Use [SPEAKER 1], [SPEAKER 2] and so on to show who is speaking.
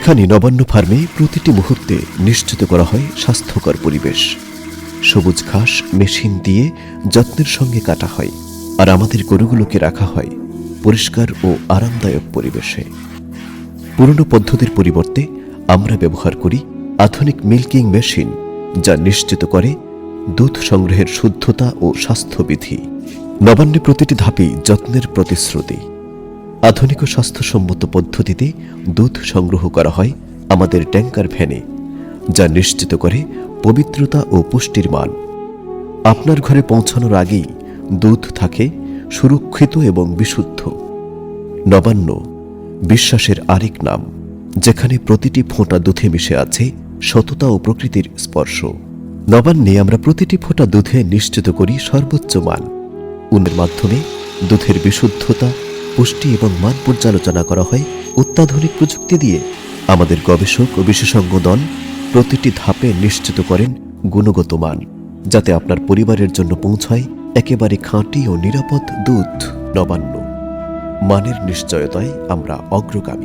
[SPEAKER 1] এখানে নবান্ন ফার্মে প্রতিটি মুহূর্তে নিশ্চিত করা হয় স্বাস্থ্যকর পরিবেশ। সবুজ ঘাস মেশিন দিয়ে যত্নের সঙ্গে কাটা হয়, আর আমাদের গরুগুলোকে রাখা হয় পরিষ্কার ও আরামদায়ক পরিবেশে। পুরনো পদ্ধতির পরিবর্তে আমরা ব্যবহার করি আধুনিক মিল্কিং মেশিন, যা নিশ্চিত করে দুধ সংগ্রহের শুদ্ধতা ও স্বাস্থ্যবিধি। নবান্নে প্রতিটি ধাপেই যত্নের প্রতিশ্রুতি। আধুনিক ও স্বাস্থ্যসম্মত পদ্ধতিতে দুধ সংগ্রহ করা হয় আমাদের ট্যাঙ্কার ভ্যানে, যা নিশ্চিত করে পবিত্রতা ও পুষ্টির মান। আপনার ঘরে পৌঁছানোর আগেই দুধ থাকে সুরক্ষিত এবং বিশুদ্ধ। নবান্ন বিশ্বাসের আরেক নাম, যেখানে প্রতিটি ফোঁটা দুধে মিশে আছে সততা ও প্রকৃতির স্পর্শ। নবান্নে আমরা প্রতিটি ফোঁটা দুধে নিশ্চিত করি সর্বোচ্চ মান। উন্নয়নের মাধ্যমে দুধের বিশুদ্ধতা, পুষ্টি এবং মান পর্যালোচনা করা হয় অত্যাধুনিক প্রযুক্তি দিয়ে। আমাদের গবেষক ও বিশেষজ্ঞ দল প্রতিটি ধাপে নিশ্চিত করেন গুণগত মান, যাতে আপনার পরিবারের জন্য পৌঁছায় একেবারে খাঁটি ও নিরাপদ দুধ। নবান্ন, মানের নিশ্চয়তায় আমরা অগ্রগামী।